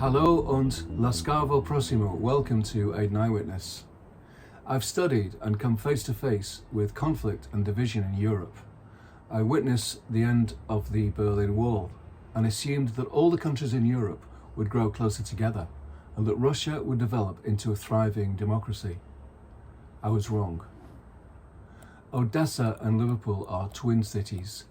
Hallo und lasciavo prossimo. Welcome to Aid and Eyewitness. I've studied and come face to face with conflict and division in Europe. I witnessed the end of the Berlin Wall and assumed that all the countries in Europe would grow closer together and that Russia would develop into a thriving democracy. I was wrong. Odessa and Liverpool are twin cities.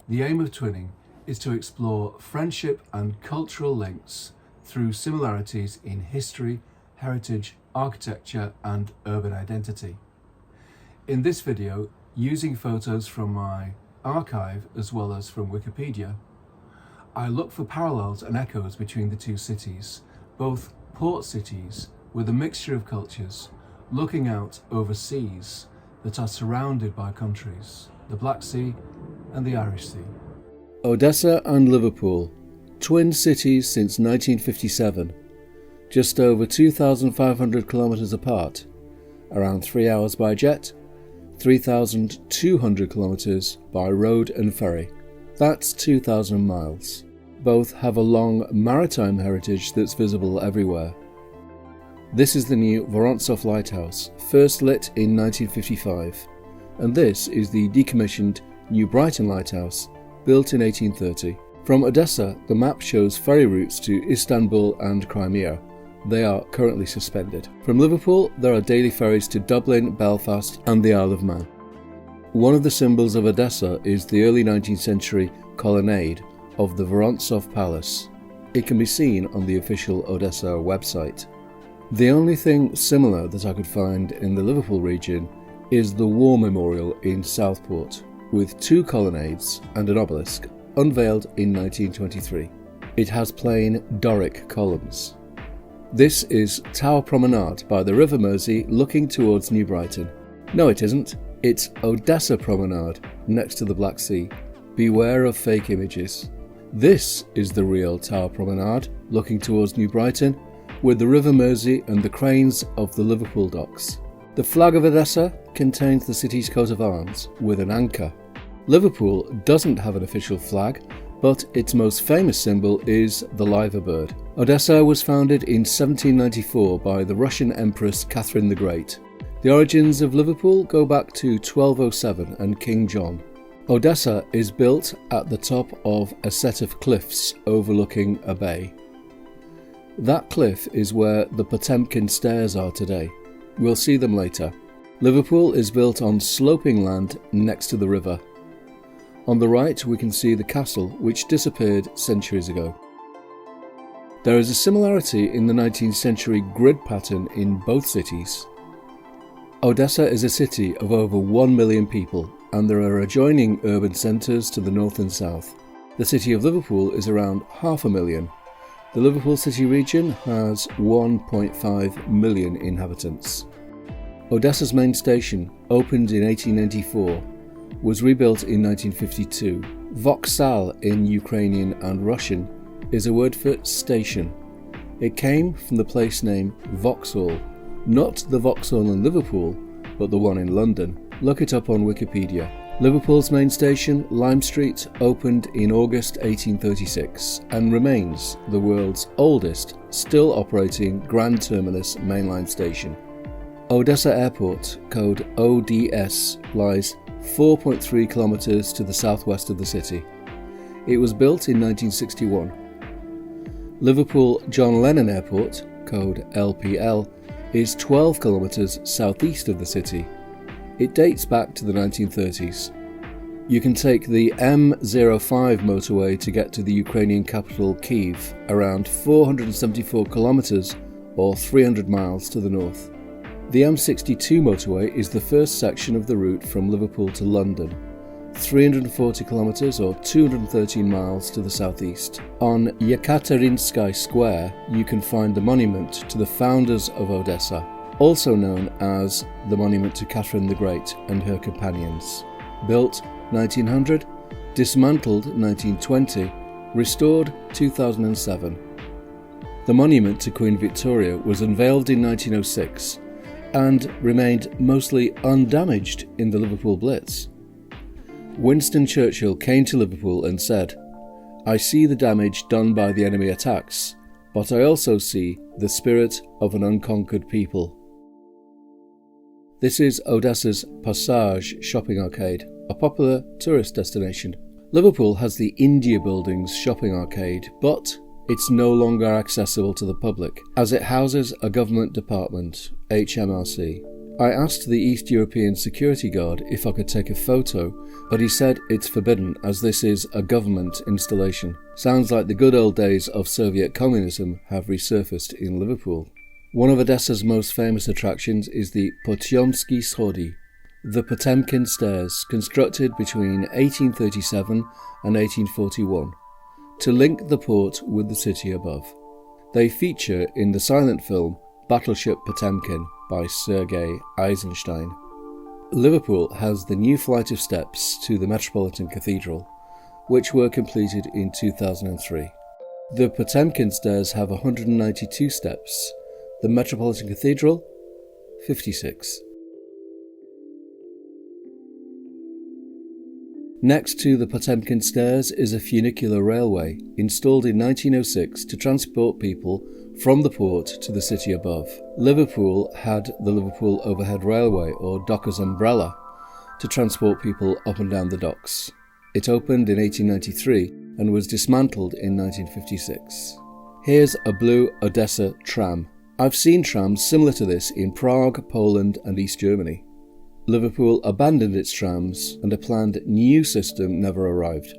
The aim of twinning is to explore friendship and cultural links through similarities in history, heritage, architecture and urban identity. In this video, using photos from my archive as well as from Wikipedia, I look for parallels and echoes between the two cities, both port cities with a mixture of cultures, looking out over seas that are surrounded by countries, the Black Sea and the Irish Sea. Odessa and Liverpool, twin cities since 1957, just over 2,500 kilometres apart, around 3 hours by jet, 3,200 kilometres by road and ferry. That's 2,000 miles. Both have a long maritime heritage that's visible everywhere. This is the new Vorontsov Lighthouse, first lit in 1955, and this is the decommissioned New Brighton Lighthouse, built in 1830. From Odessa, the map shows ferry routes to Istanbul and Crimea. They are currently suspended. From Liverpool, there are daily ferries to Dublin, Belfast and the Isle of Man. One of the symbols of Odessa is the early 19th century colonnade of the Vorontsov Palace. It can be seen on the official Odessa website. The only thing similar that I could find in the Liverpool region is the War Memorial in Southport, with two colonnades and an obelisk, unveiled in 1923. It has plain Doric columns. This is Tower Promenade by the River Mersey looking towards New Brighton. No, it isn't. It's Odessa Promenade next to the Black Sea. Beware of fake images. This is the real Tower Promenade looking towards New Brighton, with the River Mersey and the cranes of the Liverpool docks. The flag of Odessa contains the city's coat of arms with an anchor. Liverpool doesn't have an official flag, but its most famous symbol is the liver bird. Odessa was founded in 1794 by the Russian Empress Catherine the Great. The origins of Liverpool go back to 1207 and King John. Odessa is built at the top of a set of cliffs overlooking a bay. That cliff is where the Potemkin Stairs are today. We'll see them later. Liverpool is built on sloping land next to the river. On the right we can see the castle, which disappeared centuries ago. There is a similarity in the 19th century grid pattern in both cities. Odessa is a city of over 1 million people, and there are adjoining urban centres to the north and south. The city of Liverpool is around 500,000. The Liverpool city region has 1.5 million inhabitants. Odessa's main station, opened in 1894, was rebuilt in 1952. Voxal in Ukrainian and Russian is a word for station. It came from the place name Vauxhall, not the Vauxhall in Liverpool, but the one in London. Look it up on Wikipedia. Liverpool's main station, Lime Street, opened in August 1836 and remains the world's oldest, still operating Grand Terminus mainline station. Odessa Airport, code ODS, lies 4.3 kilometres to the southwest of the city. It was built in 1961. Liverpool John Lennon Airport, code LPL, is 12 kilometres southeast of the city. It dates back to the 1930s. You can take the M05 motorway to get to the Ukrainian capital Kyiv, around 474 kilometres or 300 miles to the north. The M62 motorway is the first section of the route from Liverpool to London, 340 kilometres or 213 miles to the southeast. On Yekaterinskaya Square, you can find the monument to the founders of Odessa, also known as the Monument to Catherine the Great and her companions. Built 1900, dismantled 1920, restored 2007. The monument to Queen Victoria was unveiled in 1906 and remained mostly undamaged in the Liverpool Blitz. Winston Churchill came to Liverpool and said, "I see the damage done by the enemy attacks, but I also see the spirit of an unconquered people. This is Odessa's Passage shopping arcade, a popular tourist destination. Liverpool has the India Buildings shopping arcade, but it's no longer accessible to the public, as it houses a government department, HMRC. I asked the East European security guard if I could take a photo, but he said it's forbidden as this is a government installation. Sounds like the good old days of Soviet communism have resurfaced in Liverpool. One of Odessa's most famous attractions is the Potyomsky Schody, the Potemkin Stairs, constructed between 1837 and 1841, to link the port with the city above. They feature in the silent film Battleship Potemkin by Sergei Eisenstein. Liverpool has the new flight of steps to the Metropolitan Cathedral, which were completed in 2003. The Potemkin Stairs have 192 steps, the Metropolitan Cathedral 56. Next to the Potemkin Stairs is a funicular railway, installed in 1906 to transport people from the port to the city above. Liverpool had the Liverpool Overhead Railway, or Dockers Umbrella, to transport people up and down the docks. It opened in 1893 and was dismantled in 1956. Here's a blue Odessa tram. I've seen trams similar to this in Prague, Poland and East Germany. Liverpool abandoned its trams and a planned new system never arrived.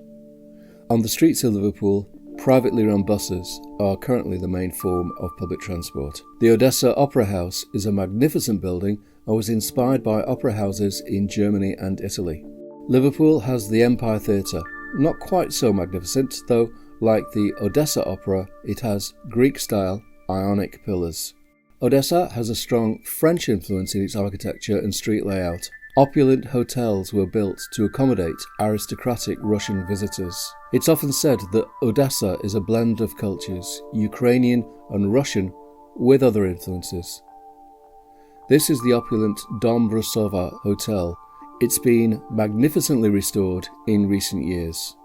On the streets of Liverpool, privately run buses are currently the main form of public transport. The Odessa Opera House is a magnificent building and was inspired by opera houses in Germany and Italy. Liverpool has the Empire Theatre, not quite so magnificent, though like the Odessa Opera, it has Greek-style Ionic pillars. Odessa has a strong French influence in its architecture and street layout. Opulent hotels were built to accommodate aristocratic Russian visitors. It's often said that Odessa is a blend of cultures, Ukrainian and Russian, with other influences. This is the opulent Dom Brusova Hotel. It's been magnificently restored in recent years.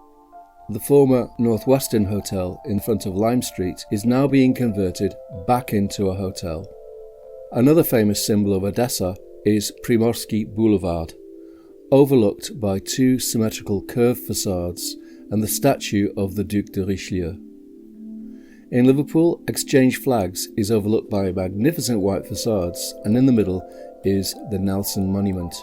The former Northwestern Hotel in front of Lime Street is now being converted back into a hotel. Another famous symbol of Odessa is Primorsky Boulevard, overlooked by two symmetrical curved facades and the statue of the Duc de Richelieu. In Liverpool, Exchange Flags is overlooked by magnificent white facades, and in the middle is the Nelson Monument.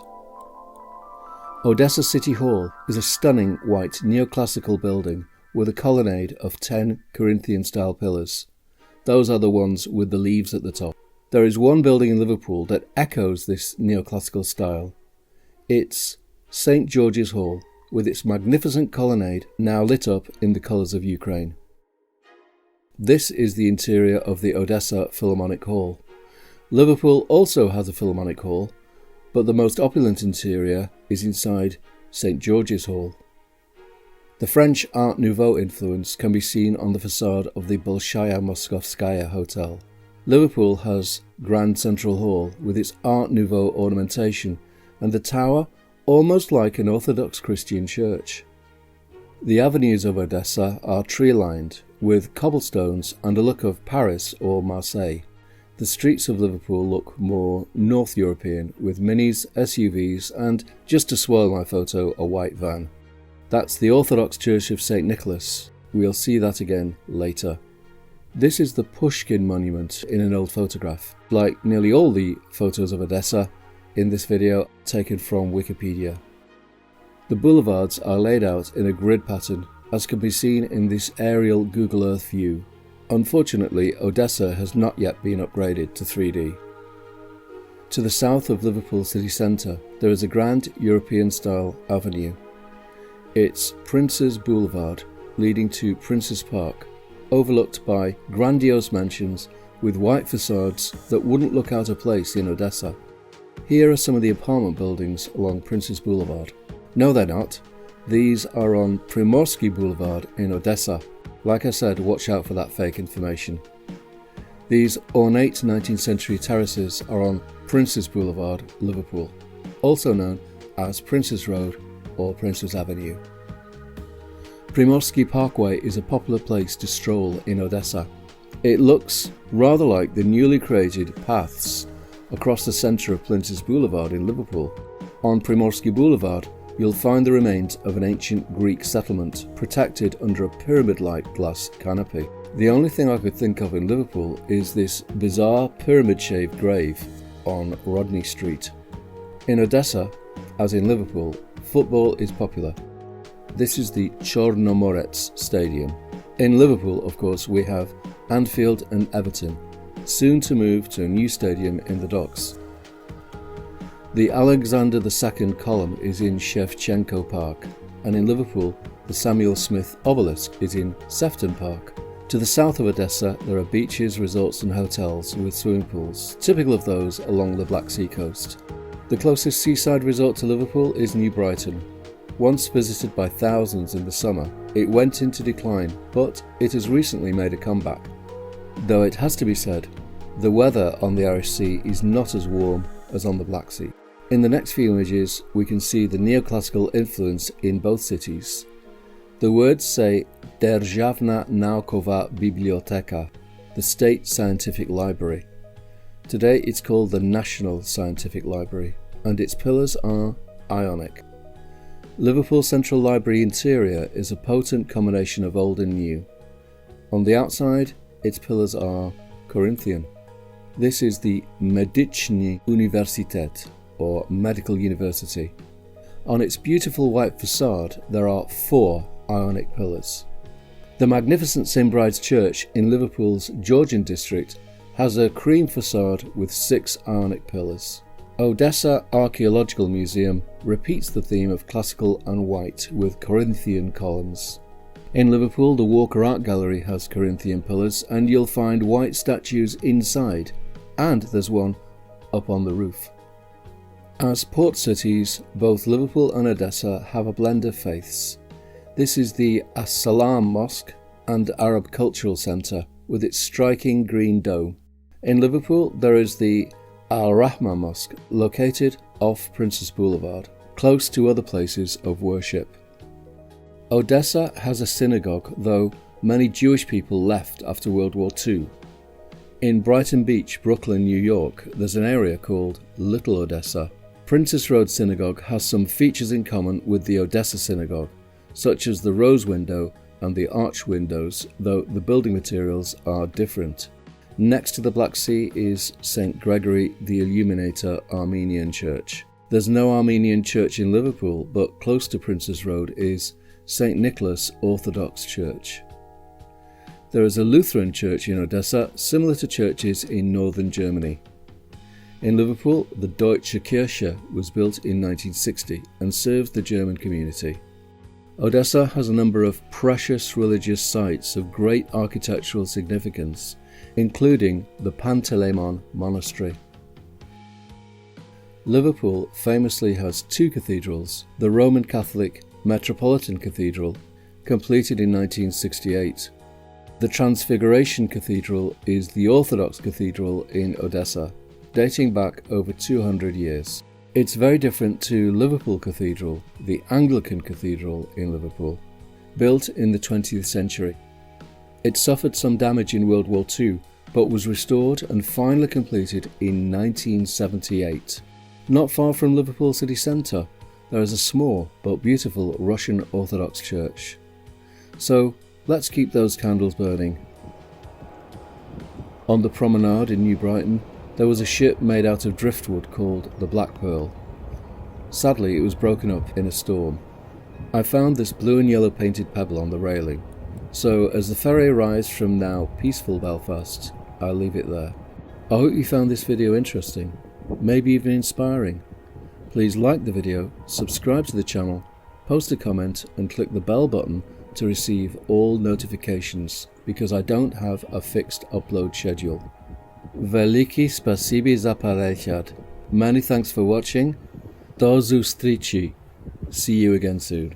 Odessa City Hall is a stunning white neoclassical building with a colonnade of 10 Corinthian-style pillars. Those are the ones with the leaves at the top. There is one building in Liverpool that echoes this neoclassical style. It's St. George's Hall, with its magnificent colonnade now lit up in the colours of Ukraine. This is the interior of the Odessa Philharmonic Hall. Liverpool also has a Philharmonic Hall, but the most opulent interior is inside St. George's Hall. The French Art Nouveau influence can be seen on the facade of the Bolshaya Moskovskaya Hotel. Liverpool has Grand Central Hall with its Art Nouveau ornamentation and the tower almost like an Orthodox Christian church. The avenues of Odessa are tree-lined with cobblestones and a look of Paris or Marseille. The streets of Liverpool look more North European with minis, SUVs and, just to spoil my photo, a white van. That's the Orthodox Church of St. Nicholas. We'll see that again later. This is the Pushkin monument in an old photograph. Like nearly all the photos of Odessa in this video, taken from Wikipedia. The boulevards are laid out in a grid pattern, as can be seen in this aerial Google Earth view. Unfortunately, Odessa has not yet been upgraded to 3D. To the south of Liverpool city centre, there is a grand European-style avenue. It's Prince's Boulevard, leading to Prince's Park, overlooked by grandiose mansions with white facades that wouldn't look out of place in Odessa. Here are some of the apartment buildings along Prince's Boulevard. No, they're not. These are on Primorsky Boulevard in Odessa. Like I said, watch out for that fake information. These ornate 19th century terraces are on Prince's Boulevard, Liverpool, also known as Prince's Road or Prince's Avenue. Primorsky Parkway is a popular place to stroll in Odessa. It looks rather like the newly created paths across the centre of Plintus Boulevard in Liverpool. On Primorsky Boulevard, you'll find the remains of an ancient Greek settlement protected under a pyramid-like glass canopy. The only thing I could think of in Liverpool is this bizarre pyramid-shaped grave on Rodney Street. In Odessa, as in Liverpool, football is popular. This is the Chornomorets Stadium. In Liverpool, of course, we have Anfield and Everton, soon to move to a new stadium in the docks. The Alexander II column is in Shevchenko Park, and in Liverpool, the Samuel Smith obelisk is in Sefton Park. To the south of Odessa, there are beaches, resorts and hotels with swimming pools, typical of those along the Black Sea coast. The closest seaside resort to Liverpool is New Brighton. Once visited by thousands in the summer, it went into decline, but it has recently made a comeback. Though it has to be said, the weather on the Irish Sea is not as warm as on the Black Sea. In the next few images, we can see the neoclassical influence in both cities. The words say Державна наукова biblioteka, the State Scientific Library. Today it's called the National Scientific Library, and its pillars are Ionic. Liverpool Central Library interior is a potent combination of old and new. On the outside, its pillars are Corinthian. This is the Medicini Universitet, or Medical University. On its beautiful white facade, there are 4 Ionic pillars. The magnificent St Bride's Church in Liverpool's Georgian district has a cream facade with 6 Ionic pillars. Odessa Archaeological Museum repeats the theme of classical and white with Corinthian columns. In Liverpool, the Walker Art Gallery has Corinthian pillars, and you'll find white statues inside, and there's one up on the roof. As port cities, both Liverpool and Odessa have a blend of faiths. This is the As-Salam Mosque and Arab Cultural Centre with its striking green dome. In Liverpool, there is the Al-Rahma Mosque, located off Princess Boulevard, close to other places of worship. Odessa has a synagogue, though many Jewish people left after World War II. In Brighton Beach, Brooklyn, New York, there's an area called Little Odessa. Princess Road Synagogue has some features in common with the Odessa Synagogue, such as the rose window and the arch windows, though the building materials are different. Next to the Black Sea is St Gregory the Illuminator Armenian Church. There's no Armenian church in Liverpool, but close to Princess Road is St Nicholas Orthodox Church. There is a Lutheran church in Odessa, similar to churches in northern Germany. In Liverpool, the Deutsche Kirche was built in 1960 and serves the German community. Odessa has a number of precious religious sites of great architectural significance, including the Panteleimon Monastery. Liverpool famously has 2 cathedrals, the Roman Catholic Metropolitan Cathedral, completed in 1968. The Transfiguration Cathedral is the Orthodox Cathedral in Odessa, dating back over 200 years. It's very different to Liverpool Cathedral, the Anglican Cathedral in Liverpool, built in the 20th century. It suffered some damage in World War II, but was restored and finally completed in 1978. Not far from Liverpool city centre, there is a small but beautiful Russian Orthodox church. So let's keep those candles burning. On the promenade in New Brighton, there was a ship made out of driftwood called the Black Pearl. Sadly, it was broken up in a storm. I found this blue and yellow painted pebble on the railing, so as the ferry arrives from now peaceful Belfast, I'll leave it there. I hope you found this video interesting, maybe even inspiring. Please like the video, subscribe to the channel, post a comment and click the bell button to receive all notifications, because I don't have a fixed upload schedule. Veliki spasibi za parelchad. Many thanks for watching. Do zustриči. See you again soon.